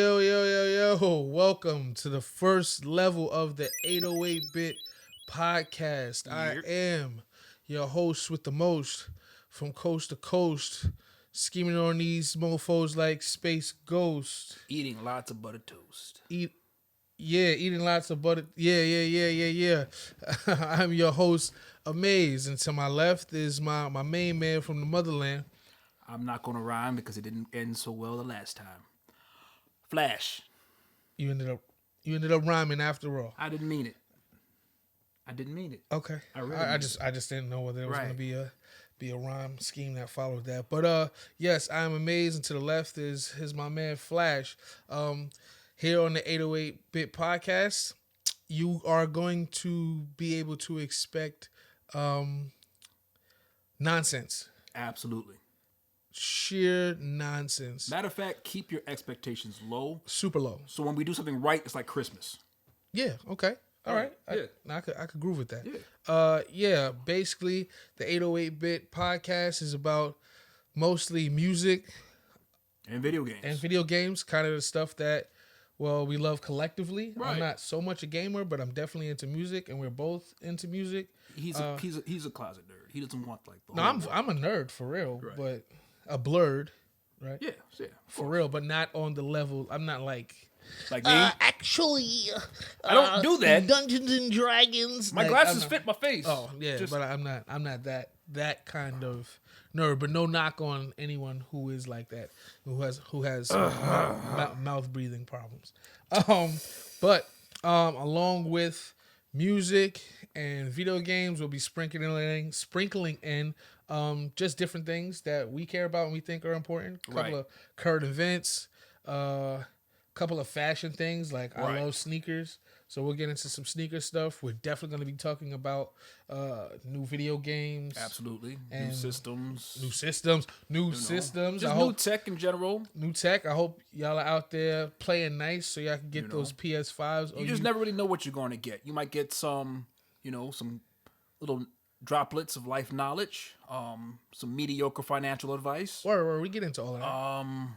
yo. Welcome to the first level of the 808-bit podcast. I Yep. am your host with the most from coast to coast, scheming on these mofos like Space Ghost. Eating lots of buttered toast. Eating lots of butter. Yeah. I'm your host, Amays, and to my left is my main man from the motherland. I'm not going to rhyme because it didn't end so well the last time. Flash. You ended up rhyming after all. I didn't mean it. Okay. I really I mean just didn't know whether there was Right. going to be a rhyme scheme that followed that. But yes, I'm amazed. And to the left is my man Flash. Here on the 808-bit podcast, you are going to be able to expect nonsense, Absolutely. sheer nonsense, Matter of fact, keep your expectations low. super low. So when we do something right, it's like Christmas. Yeah. Okay. All right. Yeah. I could groove with that. Yeah. Basically, the 808-bit podcast is about mostly music And video games. and video games, kind of the stuff that, well, we love collectively. I'm Right. not so much a gamer, but I'm definitely into music, and we're both into music. He's a closet nerd. He doesn't want like the No, whole I'm world. a nerd for real, Right. but a blurred, right? Yeah. For real, but not on the level. I'm not like. Like me. Actually, I don't do that. Dungeons and Dragons. My Like, glasses I'm not- fit my face. Oh yeah, Just- but I'm not that kind of nerd. But no knock on anyone who is like that, who has mouth breathing problems. But along with music and video games, we'll be sprinkling in just different things that we care about and we think are important. A couple Right. of current events, couple of fashion things like I Right. love sneakers. So we'll get into some sneaker stuff. We're definitely going to be talking about new video games, Absolutely. And New systems. new systems. Just I new hope tech in general. new tech. I hope y'all are out there playing nice so y'all can get those PS5s. You just never really know what you're going to get. You might get some little droplets of life knowledge, some mediocre financial advice. Or we get into all of that.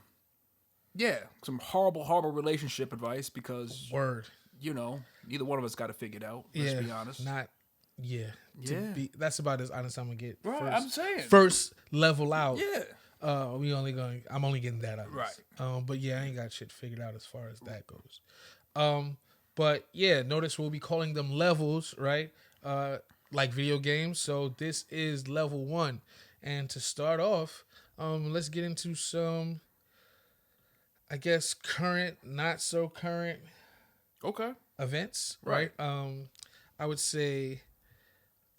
Yeah, some horrible relationship advice because Word. neither one of us got it figured out. Let's be honest. That's about as honest I'm gonna get. Right, First, I'm saying. first level out. Yeah. I'm only getting that out. Right. But yeah, I ain't got shit figured out as far as that goes. But yeah, notice we'll be calling them levels, right? Like video games. So this is level 1. And to start off, let's get into some, I guess, current, not so current Okay. events, right? I would say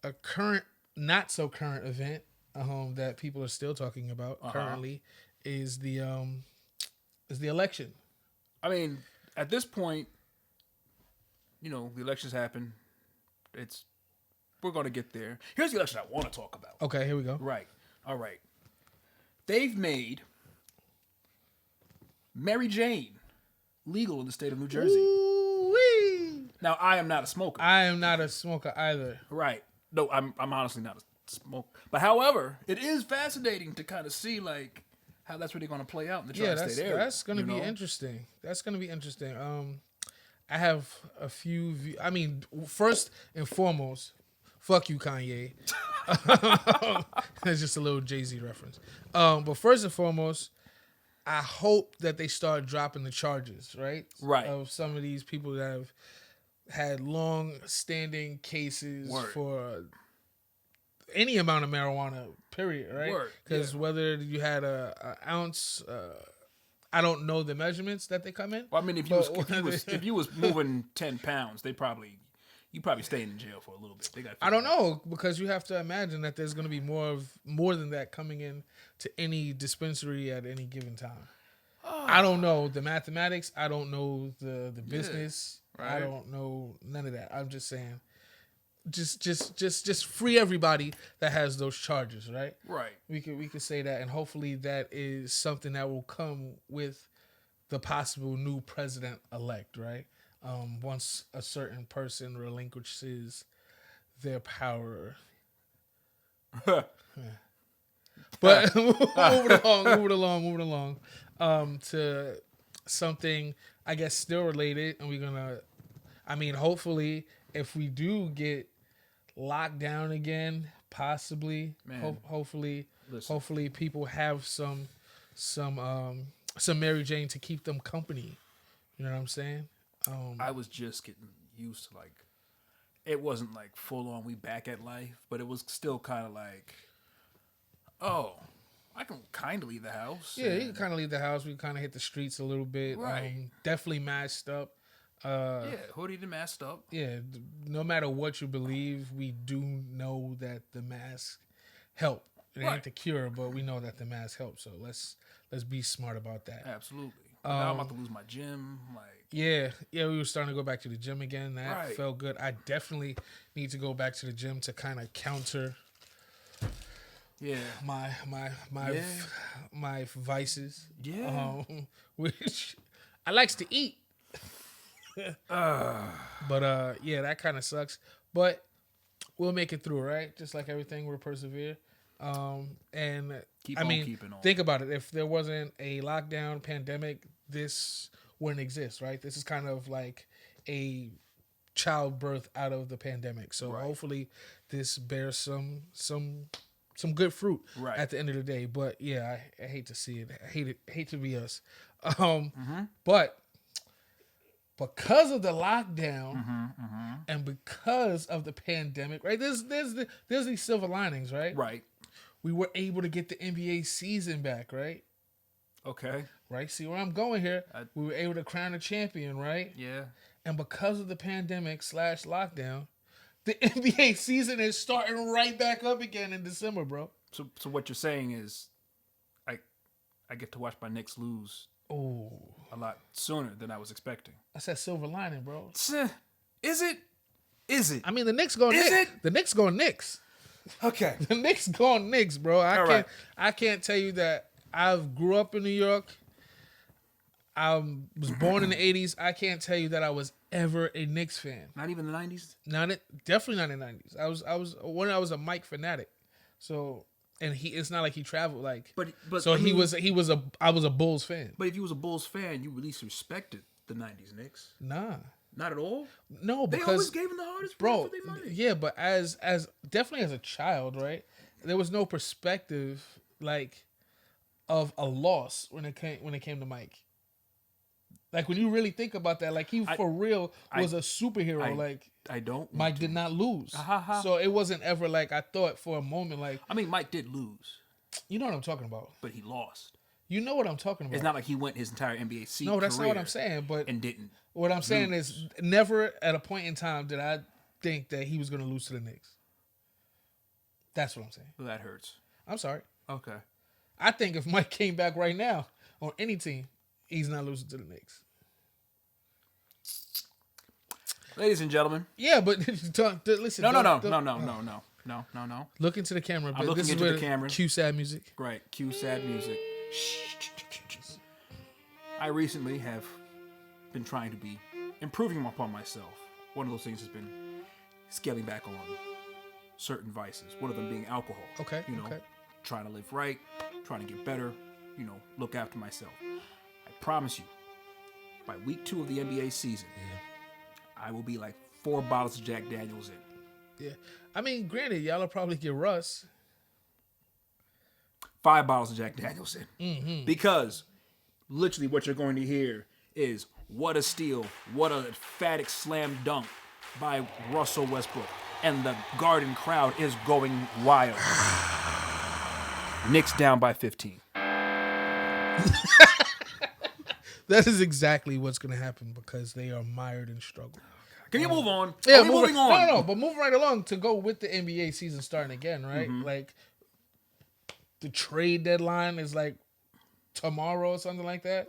a current, not so current event that people are still talking about currently is the election. I mean, at this point, the elections happen. We're going to get there. Here's the election I want to talk about. Okay, here we go. Right. All right. They've made Mary Jane legal in the state of New Jersey. Ooh-wee. Now, I am not a smoker. I am not a smoker either. Right. No, I'm honestly not a smoker. But however, it is fascinating to kind of see like how that's really going to play out in the tri-state area. That's going to be interesting. That's going to be interesting. I have a few. First and foremost, fuck you, Kanye. It's just a little Jay-Z reference. But first and foremost, I hope that they start dropping the charges, right? Right. Of some of these people that have had long-standing cases Word. for any amount of marijuana, period, right? Word, Because yeah. whether you had a ounce, I don't know the measurements that they come in. Well, I mean, if you was moving 10 pounds, you probably staying in jail for a little bit. They got. I don't know, because you have to imagine that there's going to be more than that coming in to any dispensary at any given time. I don't know the mathematics. I don't know the business. right. I don't know none of that. I'm just saying, just free everybody that has those charges, right? Right. We could say that, and hopefully that is something that will come with the possible new president elect, right? Once a certain person relinquishes their power. But moving along. To something, I guess, still related, and we're gonna. I mean, hopefully, if we do get locked down again, possibly, Man, hopefully, listen. hopefully, people have some Mary Jane to keep them company. You know what I'm saying? I was just getting used to like, it wasn't like full on we back at life, but it was still kind of like, oh, I can kind of leave the house. Yeah, you can kind of leave the house. We kind of hit the streets a little bit. Right. Definitely masked up. Yeah, hoodie and masked up. Yeah, no matter what you believe, we do know that the mask help. It ain't Right. the cure, but we know that the mask helps. So let's be smart about that. Absolutely. But now I'm about to lose my gym. Like, Yeah, we were starting to go back to the gym again. That Right. felt good. I definitely need to go back to the gym to kind of counter yeah, my Yeah. my vices. Yeah. Which I likes to eat. But yeah, that kind of sucks. But we'll make it through, right? Just like everything, we'll persevere. And Keep I on mean, keeping on. think about it. If there wasn't a lockdown pandemic, this wouldn't exist, right? This is kind of like a childbirth out of the pandemic. So Right. hopefully, this bears some good fruit Right. at the end of the day. But yeah, I hate to see it. Hate to be us. Mm-hmm. But because of the lockdown Mm-hmm. and because of the pandemic, right? There's these silver linings, right? Right. We were able to get the NBA season back, right? Okay. Right. See where I'm going here? I- We were able to crown a champion, right? Yeah. And because of the pandemic / lockdown, the NBA season is starting right back up again in December, bro. So what you're saying is, I get to watch my Knicks lose Oh, a lot sooner than I was expecting. that's that silver lining, bro. Is it? Is it? I mean, the Knicks going Is Knicks. it? The Knicks going Knicks. Okay. The Knicks going Knicks, bro. All right. I can't tell you that I grew up in New York. I was born in the 80s. I can't tell you that I was ever a Knicks fan. Not even the 90s? Definitely not in the 90s. I was a Mike fanatic. So, and it's not like he traveled like But so I mean, I was a Bulls fan. But if you was a Bulls fan, you at least respected the 90s Knicks. Nah. Not at all? No, They because always gave them the hardest run bro, for their money. yeah, but as definitely as a child, right? There was no perspective like of a loss when it came to Mike. Like when you really think about that, like he for real was a superhero. Like I don't. Mike did not lose, Ha. so it wasn't ever like I thought for a moment. Like I mean, Mike did lose, you know what I'm talking about. but he lost. You know what I'm talking about. It's not like he went his entire NBA season. No, that's not what I'm saying. But and didn't. what I'm saying is, never at a point in time did I think that he was going to lose to the Knicks. That's what I'm saying. Well, that hurts. I'm sorry. Okay. I think if Mike came back right now on any team, he's not losing to the Knicks. Ladies and gentlemen. Yeah, but listen. No. Look into the camera. I'm looking this into is the where camera. Cue sad music. Right. Cue sad music. I recently have been trying to be improving upon myself. One of those things has been scaling back on certain vices. One of them being alcohol. Okay. Okay. Trying to live right, trying to get better, look after myself. I promise you, by week 2 of the NBA season, I will be like 4 bottles of Jack Daniels in. Yeah. I mean, granted, y'all will probably get Russ. 5 bottles of Jack Daniels in. Mm-hmm. Because literally what you're going to hear is what a steal, what a emphatic slam dunk by Russell Westbrook. And the Garden crowd is going wild. Knicks down by 15. That is exactly what's going to happen because they are mired in struggle. Can you move on? Yeah, Are we moving on? No, but moving right along to go with the NBA season starting again, right? Mm-hmm. Like the trade deadline is like tomorrow or something like that.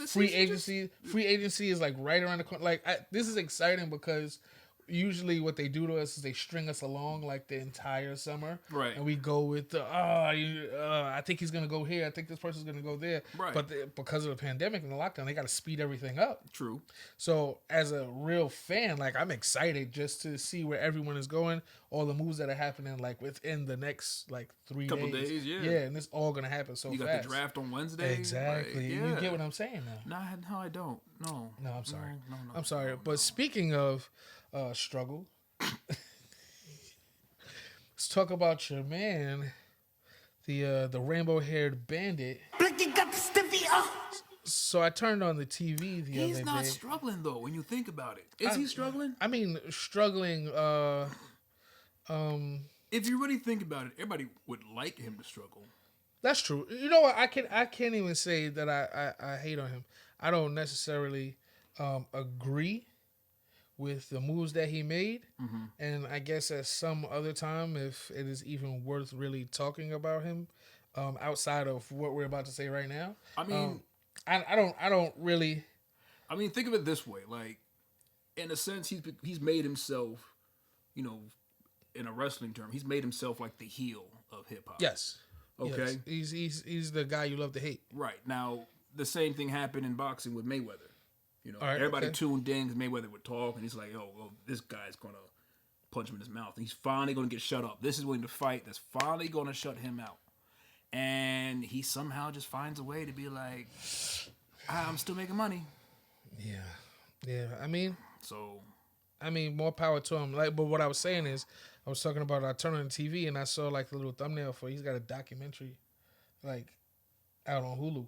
Free agency is like right around the corner. Like this is exciting because usually what they do to us is they string us along like the entire summer, Right. And we go with the I think he's gonna go here. I think this person's gonna go there, Right. But because of the pandemic and the lockdown, they got to speed everything up. True. So as a real fan, like I'm excited just to see where everyone is going. all the moves that are happening like within the next like 3 Couple days. days, yeah. Yeah, and it's all gonna happen so You got fast. the draft on Wednesday. Exactly. Like, yeah. You get what I'm saying now. No, I don't. No. No, I'm sorry. No, I'm sorry. But speaking of struggle, let's talk about your man, the rainbow-haired bandit. So I turned on the TV the other day. He's not struggling though. When you think about it, is he struggling? I mean, struggling. If you really think about it, everybody would like him to struggle. That's true. You know what? I can't even say that I hate on him. I don't necessarily agree with the moves that he made, and I guess at some other time, if it is even worth really talking about him, outside of what we're about to say right now. I mean, I don't really. I mean, think of it this way: like, in a sense, he's made himself, you know, in a wrestling term, he's made himself like the heel of hip hop. Yes. Okay. Yes. He's the guy you love to hate. Right. Now, the same thing happened in boxing with Mayweather. You know, Right, everybody tuned in because Mayweather would talk, and he's like, "Oh, well, this guy's gonna punch him in his mouth. And he's finally gonna get shut up. This is going to fight that's finally gonna shut him out." And he somehow just finds a way to be like, "I'm still making money." Yeah. I mean, more power to him. Like, but what I was saying is, I was talking about I turned on the TV and I saw like the little thumbnail for he's got a documentary, like, out on Hulu.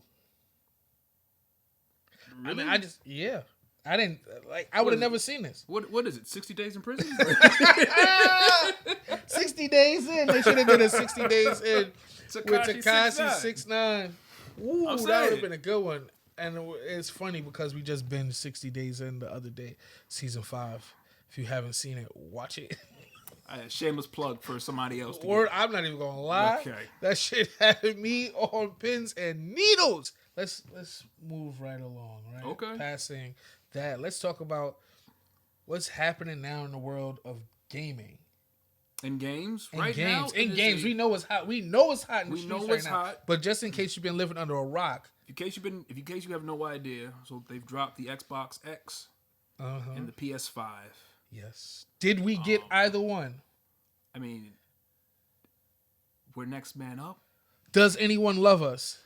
Really? I mean, I didn't like. I would have never seen this. What is it? 60 days in prison? 60 days in. They should have did a 60 days in with Tekashi Tekashi 6ix9ine. Ooh, I'm that would saying. have been a good one. And it's funny because we just been 60 days in the other day, season 5. If you haven't seen it, watch it. Shameless plug for somebody else. Or I'm not even gonna lie. Okay. That shit had me on pins and needles. Let's move right along, right? Okay. Passing that, let's talk about what's happening now in the world of gaming. In games, In right games, now. in games, we know it's hot. We know it's hot in the We know streets right it's now. hot. But just in case you've been living under a rock, In case you have no idea, so they've dropped the Xbox X and the PS5. yes. Did we get either one? I mean, we're next man up. Does anyone love us?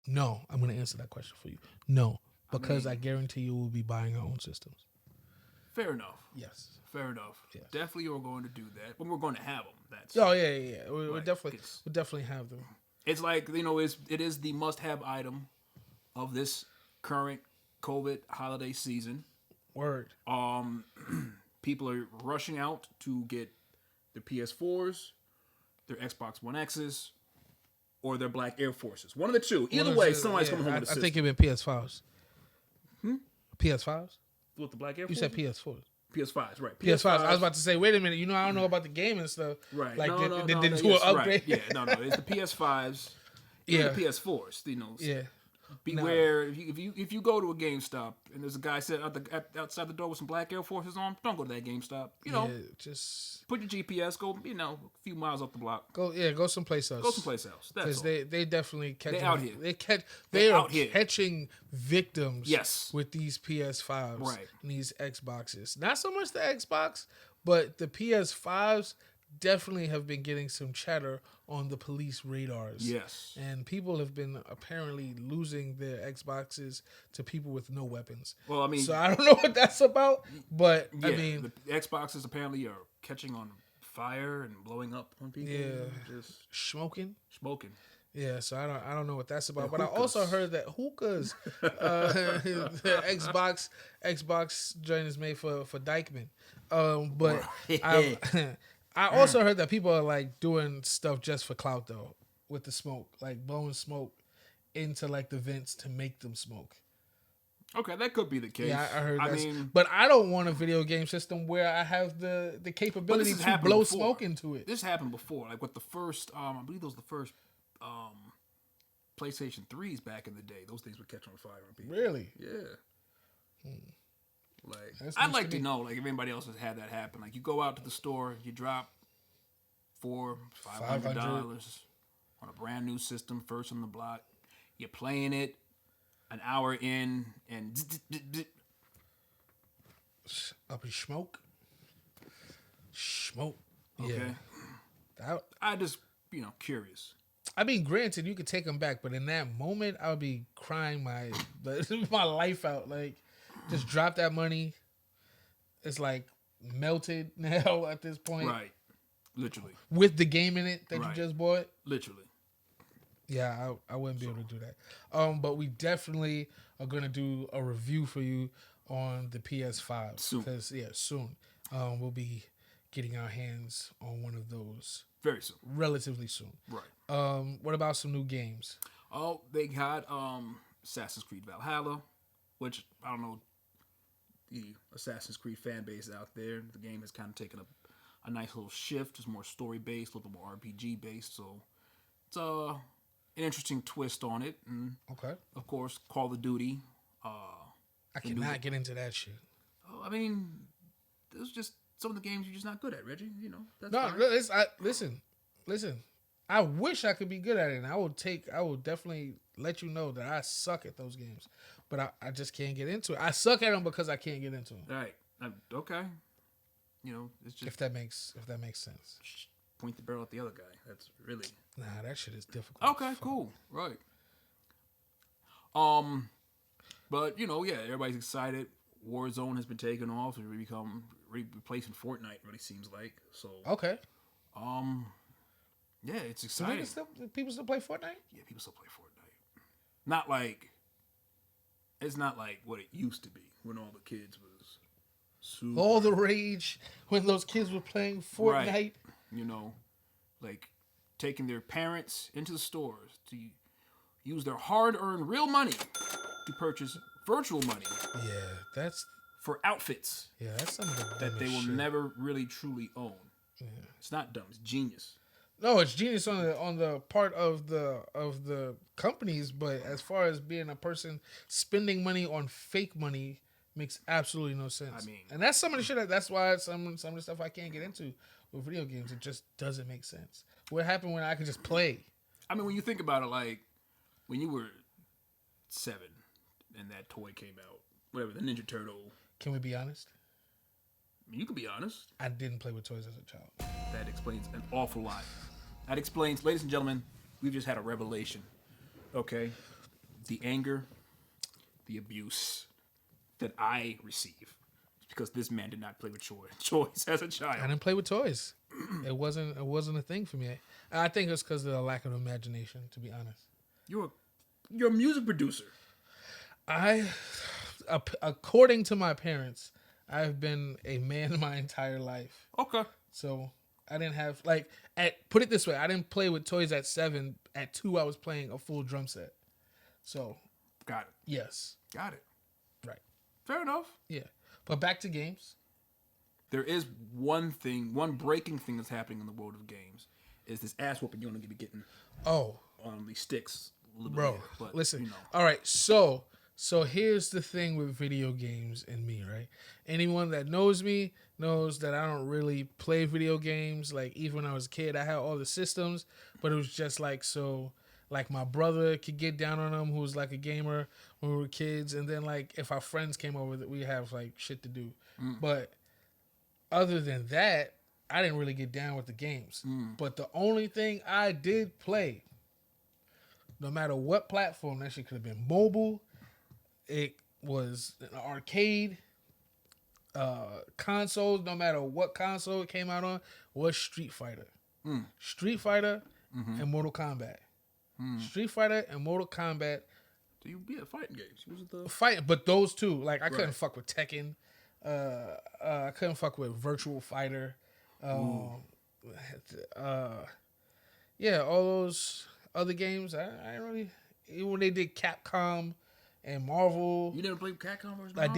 No, I'm going to answer that question for you. No, because I guarantee you we'll be buying our own systems. Fair enough. Yes. Fair enough. Yes. Definitely, we're going to do that, but we're going to have them. That's Oh yeah. We'll Right, definitely have them. It's like, you know, it is the must-have item of this current COVID holiday season. Word. People are rushing out to get their PS4s, their Xbox One X's, or their Black Air Forces. One of the two. Either way, somebody's coming home with a system. I think it been PS5s. PS5s? With the Black Air You Forces? said PS4s. PS5s, right. PS5s. I was about to say, wait a minute. You know, I don't know about the game and stuff. Right. Like, No, did do an upgrade? Right. Yeah, no. It's the PS5s. Yeah. The PS4s. You know. Yeah. Beware if you go to a GameStop and there's a guy sitting outside the door with some Black Air Forces on, don't go to that GameStop. You know, just put your GPS, go a few miles up the block. go someplace else. Go someplace else. That's all. They definitely catch. They out here. They are out here. catching victims. Yes. With these PS5s Right. and these Xboxes. Not so much the Xbox, but the PS5s definitely have been getting some chatter on the police radars. Yes. And people have been apparently losing their Xboxes to people with no weapons. Well, I mean, so I don't know what that's about, but yeah, I mean, the Xboxes apparently are catching on fire and blowing up on people. Yeah. Just smoking. Yeah, So I don't know what that's about. The But I also heard that hookahs, the Xbox joint is made for Dykeman. But I also heard that people are like doing stuff just for clout though, with the smoke, like blowing smoke into like the vents to make them smoke. Okay, that could be the case. Yeah, I heard that. I mean, but I don't want a video game system where I have the capability to blow smoke into it. This happened before, like with the first, I believe those were the first PlayStation 3s back in the day. Those things would catch on fire on people. Really? Yeah. Like, That's I'd news like to to me. know, like, if anybody else has had that happen. Like, you go out to the store, you drop $500 on a brand new system, first on the block. You're playing it an hour in, and Up in smoke. Smoke. Okay. Yeah. I just, curious. I mean, granted, you could take them back, but in that moment, I would be crying my life out. Like, just drop that money. It's like melted now at this point. Right. Literally. With the game in it that Right. you just bought. Literally. Yeah, I wouldn't be able to do that. But we definitely are gonna do a review for you on the PS5 Soon. Because soon we'll be getting our hands on one of those Very soon. relatively soon. Right. What about some new games? Oh, they got Assassin's Creed Valhalla, which I don't know the Assassin's Creed fan base out there. The game has kind of taken a nice little shift. It's more story based, a little more RPG based. So it's an interesting twist on it. And Okay. of course, Call of Duty. I cannot get into that shit. I mean, there's just some of the games you're just not good at, Reggie. That's No, fine. listen. I wish I could be good at it, and I will definitely let you know that I suck at those games, but I just can't get into it. I suck at them because I can't get into them. All right. Okay. It's just If that makes sense. point the barrel at the other guy. That's really Nah, that shit is difficult. okay. Cool. Right. But everybody's excited. Warzone has been taken off and replacing Fortnite. Really seems like so. Okay. Yeah, it's Do exciting. people still play Fortnite? Yeah, people still play Fortnite. Not like it's not like what it used to be when all the kids was super. All the rage when those kids were playing Fortnite. Right. Like taking their parents into the stores to use their hard-earned real money to purchase virtual money Yeah, that's for outfits some of the that they will shit. never really truly own. Yeah. It's not dumb. It's genius. No, it's genius on the part of the companies, but as far as being a person spending money on fake money makes absolutely no sense. I mean, and that's some of the shit. That's why some of the stuff I can't get into with video games. It just doesn't make sense. What happened when I could just play? I mean, when you think about it, like when you were 7 and that toy came out, whatever, the Ninja Turtle. Can we be honest? I mean, you can be honest. I didn't play with toys as a child. That explains an awful lot. That explains, ladies and gentlemen, we've just had a revelation. Okay? The anger, the abuse that I receive is because this man did not play with toys as a child. I didn't play with toys. It wasn't a thing for me. I think it's because of the lack of imagination, to be honest. You're a music producer. According to my parents, I've been a man my entire life. Okay. So I didn't have put it this way, I didn't play with toys at 7. At 2, I was playing a full drum set. So Got it. yes, Got it. right, Fair enough. yeah. But back to games. There is one breaking thing that's happening in the world of games is this ass whooping you're going to be getting Oh, on these sticks. A little bro, bit later, but, listen. All right, so here's the thing with video games and me, right? Anyone that knows me knows that I don't really play video games. Like, even when I was a kid, I had all the systems, but it was just like, so, like, my brother could get down on them, who was like a gamer when we were kids, and then, like, if our friends came over, that we have like shit to do. But other than that, I didn't really get down with the games. But the only thing I did play, no matter what platform, that shit could have been mobile, it was an arcade, consoles, no matter what console it came out on, was Street Fighter. Street Fighter and Mortal Kombat. Street Fighter and Mortal Kombat. So you fighting games. Was it the Fight, but those two, like, I couldn't fuck with Tekken. I couldn't fuck with Virtual Fighter. Yeah, all those other games, I didn't really. Even when they did Capcom and Marvel, You never played Capcom versus I Marvel?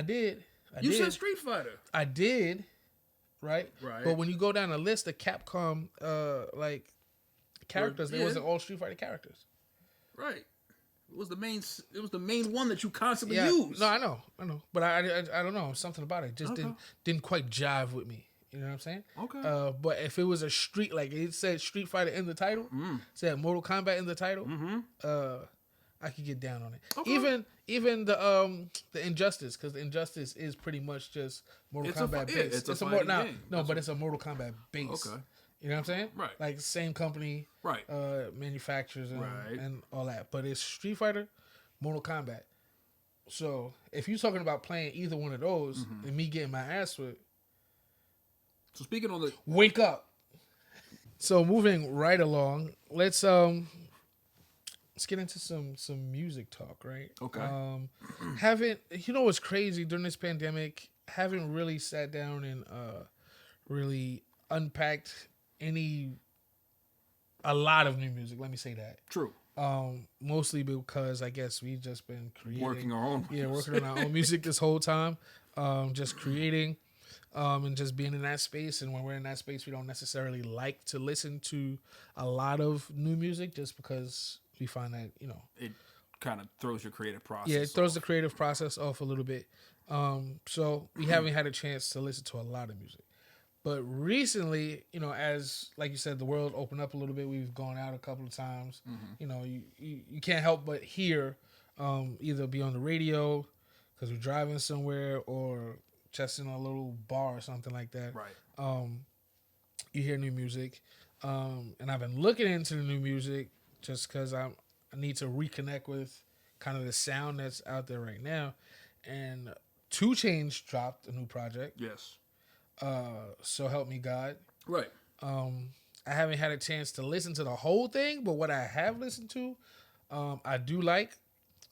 did. You said Street Fighter. I did, right? Right. But when you go down the list of Capcom, like characters, they Yeah. wasn't all Street Fighter characters. Right. It was the main one that you constantly Yeah, use. no, I know, but I don't know, something about it just didn't quite jive with me. You know what I'm saying? Okay. But if it was a street, like it said Street Fighter in the title, said Mortal Kombat in the title, I could get down on it. Okay. Even the Injustice, because the Injustice is pretty much just Mortal Kombat based. it's a Mortal fighting game. no, but it's a Mortal Kombat base. Okay. You know what I'm saying? Right. Like same company, Right. Manufacturers Right. and all that. But it's Street Fighter, Mortal Kombat. So if you're talking about playing either one of those and me getting my ass whipped, So speaking on the wake up. So moving right along, let's get into some music talk, right? Okay. Haven't you know what's crazy during this pandemic? Haven't really sat down and really unpacked a lot of new music. Let me say that. True. Mostly because I guess we've just been creating, Working our own. working on our own music this whole time. Just creating, and just being in that space. And when we're in that space, we don't necessarily like to listen to a lot of new music, just because we find that It kind of throws your creative process. it throws off. the creative process off a little bit. So we haven't had a chance to listen to a lot of music. But recently, as like you said, the world opened up a little bit. We've gone out a couple of times. You can't help but hear, either be on the radio because we're driving somewhere or just in a little bar or something like that. Right. You hear new music, and I've been looking into the new music just because I need to reconnect with kind of the sound that's out there right now. And 2 Chainz dropped a new project. Yes. So help me God. Right. I haven't had a chance to listen to the whole thing, but what I have listened to, I do like.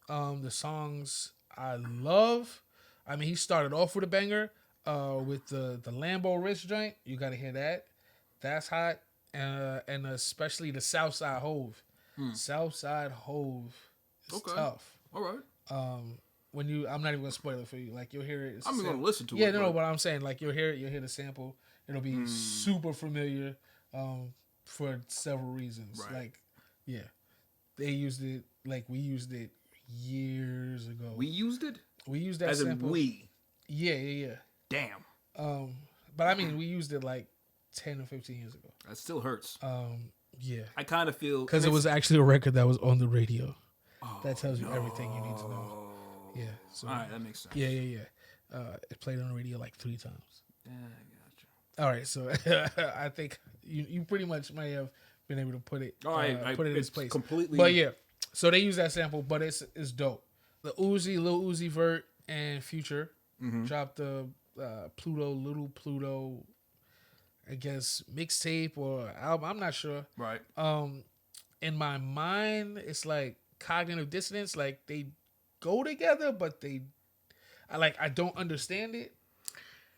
The songs I love. I mean, he started off with a banger, with the Lambo wrist joint. You got to hear that. That's hot. And especially the Southside Hove. Southside Hove is tough. All right. I'm not even gonna spoil it for you. Like you'll hear it. I'm gonna listen to it. Yeah, no, but I'm saying like you'll hear it. You'll hear the sample. It'll be super familiar, for several reasons. Right. Like, yeah, they used it. Like we used it years ago. We used it We used that as sample. in we. Yeah. Damn. But I mean, we used it like 10 or 15 years ago. That still hurts. Yeah, I kind of feel because it was actually a record that was on the radio. Oh, That tells you everything you need to know. Yeah. So, All right, that makes sense. Yeah. It played on the radio like 3 times. Yeah, I gotcha. All right, so I think you pretty much may have been able to put it put it in its place completely. But yeah, so they use that sample, but it's dope. The Lil Uzi Vert and Future dropped the Little Pluto, I guess mixtape or album. I'm not sure. Right. In my mind, it's like cognitive dissonance. Like they go together, but I don't understand it.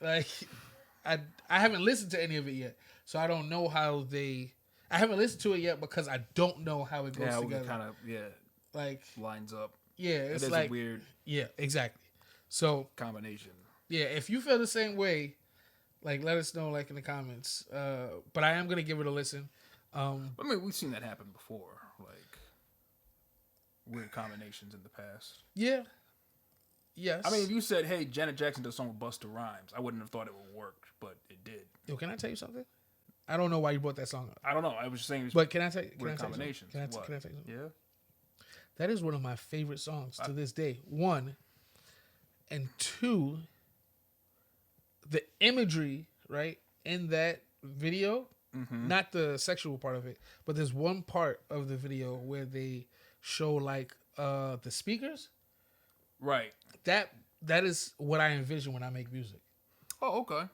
Like I haven't listened to any of it yet, so I don't know how they. I haven't listened to it yet because I don't know how it goes together. Kind of like lines up. Yeah, it's it is like a weird exactly. So combination. yeah, if you feel the same way, like let us know like in the comments. But I am gonna give it a listen. I mean, we've seen that happen before, like weird combinations in the past. Yeah. Yes. I mean, if you said, "Hey, Janet Jackson does a song with Busta Rhymes," I wouldn't have thought it would work, but it did. Yo, can I tell you something? I don't know why you brought that song up. I don't know. I was just saying, But can I tell you? weird combinations. Can I tell you something? Yeah. That is one of my favorite songs to this day. 1 and 2. The imagery, right, in that video, not the sexual part of it, but there's one part of the video where they show like the speakers. Right. That is what I envision when I make music. Oh, okay.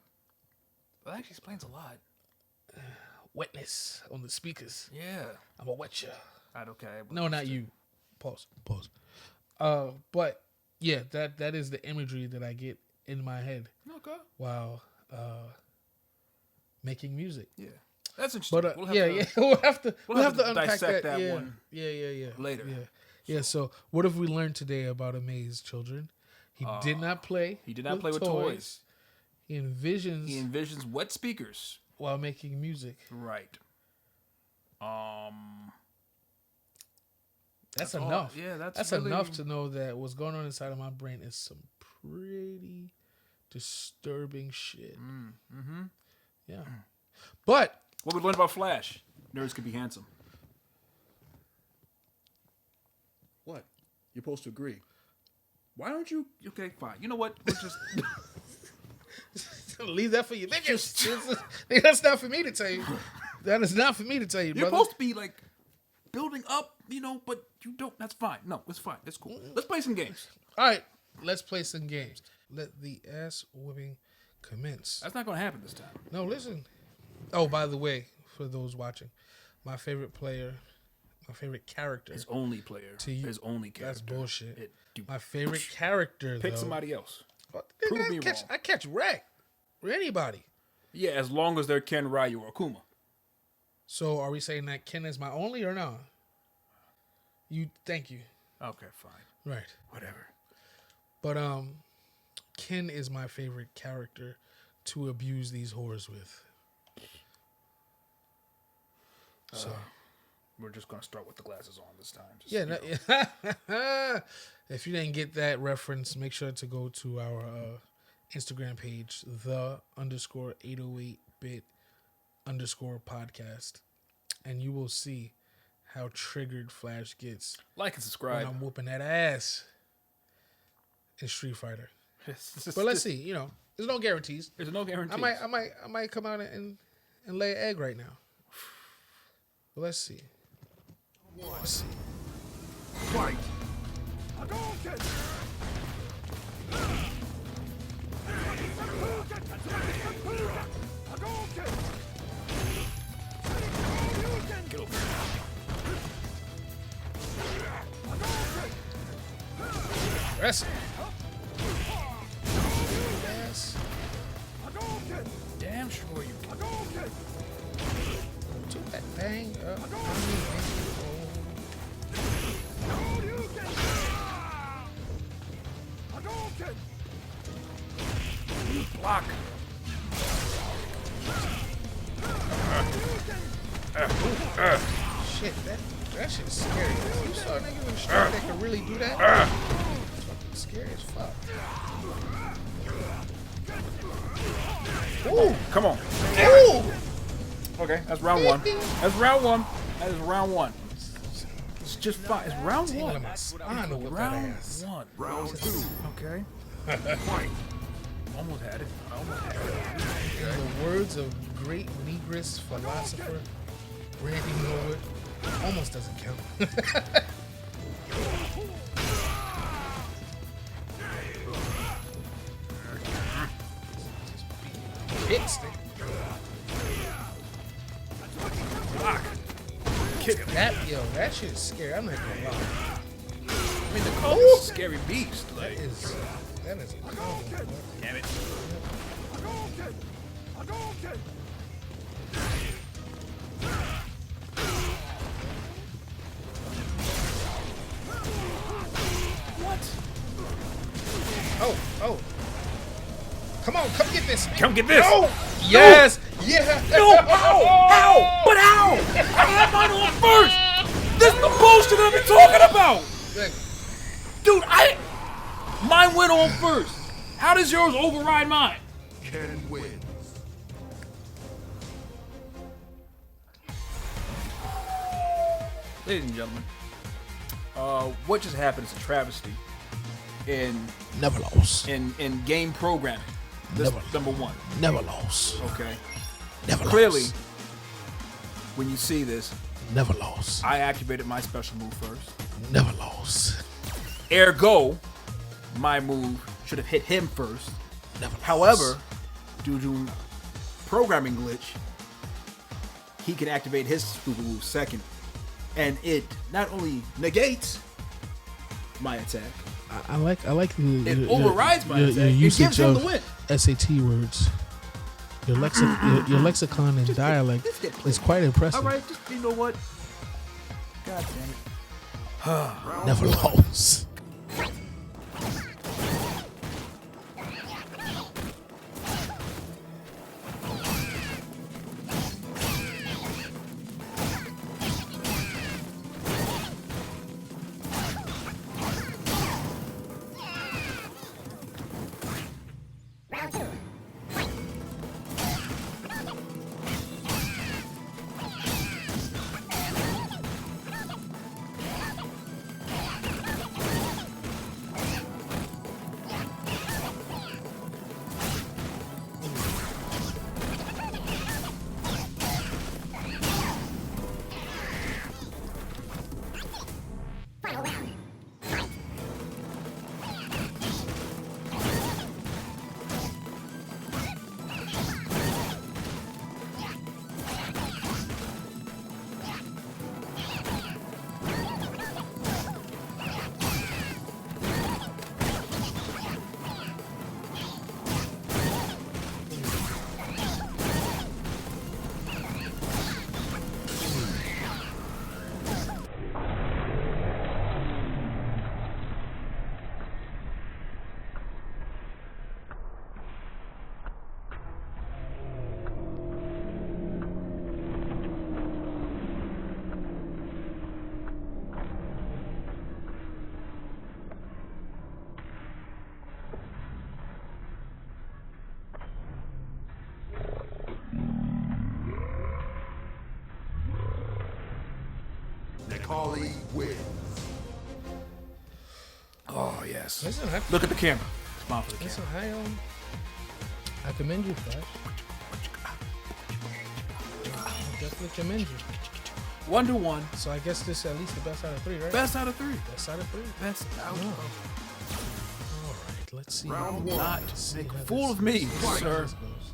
That actually explains a lot. Wetness on the speakers. Yeah. I'm a wet you. Okay. No, not you. Pause. But yeah, that is the imagery that I get in my head Okay. while making music. Yeah. That's interesting. But we'll have to unpack dissect that. that one. Yeah. later. Yeah. So what have we learned today about Amays, children? He did not play. He did not play with toys. He envisions wet speakers while making music. Right. That's enough. Yeah, that's really enough to know that what's going on inside of my brain is some pretty disturbing shit. Yeah. But what we learned about Flash: nerds can be handsome. What? You're supposed to agree. Why don't you? Okay, fine. You know what? Let's just leave that for you. That's not for me to tell you. That is not for me to tell you, You're brother. supposed to be like building up, but you don't. That's fine. No, it's fine. It's cool. Let's play some games. All right, let's play some games. Let the ass whipping commence. That's not going to happen this time. No, listen. Oh, by the way, for those watching, my favorite player, my favorite character. His only player. His only character. That's bullshit. My favorite character, Pick though. somebody else. Prove me wrong. I catch wreck with anybody. Yeah, as long as they're Ken, Ryu, or Akuma. So are we saying that Ken is my only or no? Thank you. Okay, fine. Right. Whatever. But Ken is my favorite character to abuse these whores with. So we're just gonna start with the glasses on this time. If you didn't get that reference, make sure to go to our Instagram page, _808bit_podcast, and you will see how triggered Flash gets. Like and subscribe. When I'm whooping that ass in Street Fighter. But let's see. There's no guarantees. There's no guarantees. I might come out and lay an egg right now. But let's see. Let's see. Fight. Get over here. Wrestle. Yes. Damn sure you can. Do that thing up. Block. Shit, that shit's scary. You saw a nigga with a strike that can really do that? Fucking scary as fuck. Ooh, come on. Ooh! Okay, that's round one. That's round one. That is round one. It's just fine. It's round one. My spine with that Round ass. one. Round two. Okay. Fight. Almost had it. In the words of great Negress philosopher Randy Norwood, almost doesn't count. Kick stick. Block. Kick him. That shit is scary. I'm not gonna lie. I mean, the call is a scary beast. Like, That is a combo. damn it. What? Oh. Come on, come get this. Come get this. No. Yes. Yeah. No. How? But how? I had mine on first. This is the bullshit I've been talking about. Dude, mine went on first. How does yours override mine? Ken wins. Ladies and gentlemen, what just happened is a travesty in Never lost. in game programming. This number one. Never lost. Okay. Never Clearly, lost. when you see this, Never lost. I activated my special move first. Never lost. Ergo, my move should have hit him first. Never lost. However, due to programming glitch, he can activate his super move second. And it not only negates my attack, I like the it overrides my attack. your It usage gives him of the win. SAT words. Your lexicon and dialect is quite impressive. All right, just, you know what? God damn it. Never lost. Paulie wins. Oh yes. Listen, Look at the camera. Smile for the camera. listen, I commend you, Flash. I definitely commend you. 1-1. So I guess this is at least the best out of 3, right? Best out of 3. Best out of 3. Best out Oh. of All right, let's see. Round one. Not See make a how fool this- of me, see how sir. this goes.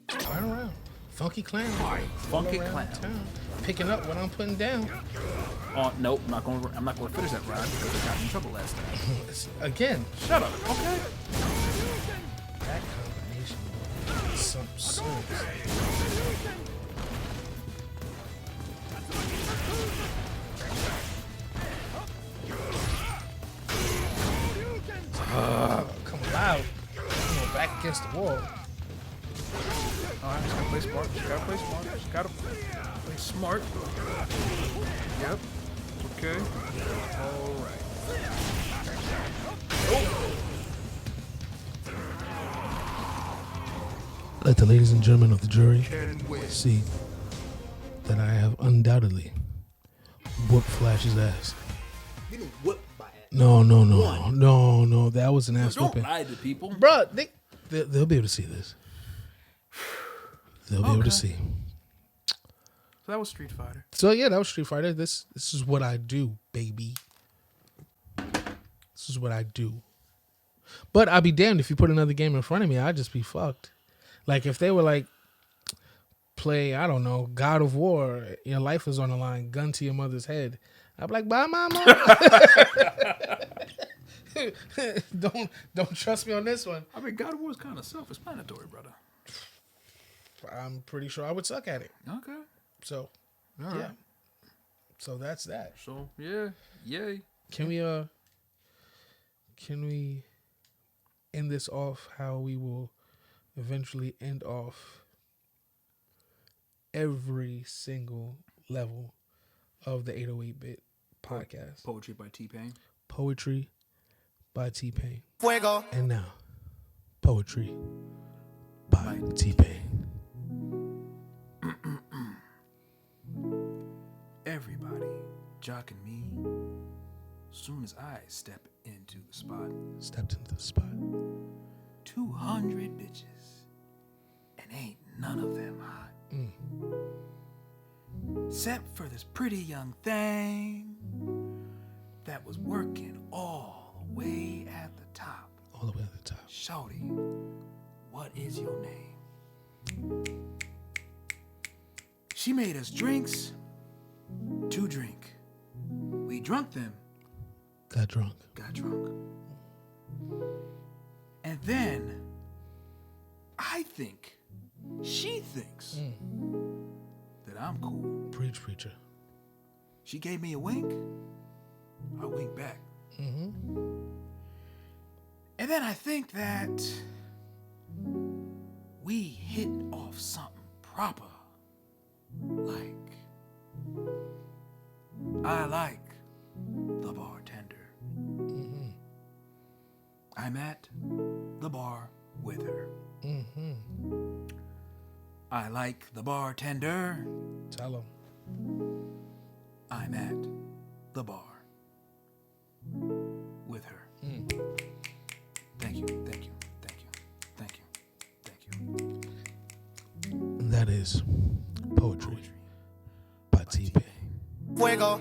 Turn around. Funky clown. Funky All around clown. town. Picking up what I'm putting down. Oh nope, I'm not going to finish that ride because I got in trouble last time. Again, Shut up. Okay. that combination is something serious. Come loud. Come on, back against the wall. Alright, just gotta play smart. Just gotta play smart. Just gotta play smart. Yep. Okay. Alright. Let the ladies and gentlemen of the jury see that I have undoubtedly whooped Flash's ass. You done whooped by it. No. That was an ass Don't whooping. lie to people. Bruh, they'll be able to see this. They'll be able Okay. to see. So that was Street Fighter. So yeah, that was Street Fighter. This is what I do, baby. This is what I do. But I'd be damned if you put another game in front of me, I'd just be fucked. Like if they were like, play, I don't know, God of War, your life is on the line, gun to your mother's head. I'd be like, bye, mama. don't trust me on this one. I mean, God of War is kind of self-explanatory, brother. I'm pretty sure I would suck at it. Okay. So All yeah. right. So that's that. So yeah, yay. Can we end this off how we will eventually end off every single level of the 808-bit podcast? Poetry by T-Pain. Poetry by T-Pain. Fuego. And now, poetry by T-Pain. Everybody jocking me. Soon as I step into the spot, Stepped into the spot. 200 bitches, and ain't none of them hot. Except for this pretty young thing that was working all the way at the top. All the way at the top. Shawty, what is your name? She made us drinks to drink. We drunk them, Got drunk. got drunk. And then I think she thinks that I'm cool. Preach, preacher. She gave me a wink. I wink back. And then I think that we hit off something proper. Like, I like the bartender. I'm at the bar with her. I like the bartender. Tell him. I'm at the bar with her. Thank you, thank you, thank you, thank you, thank you. And that is poetry by T-Pain. Fuego.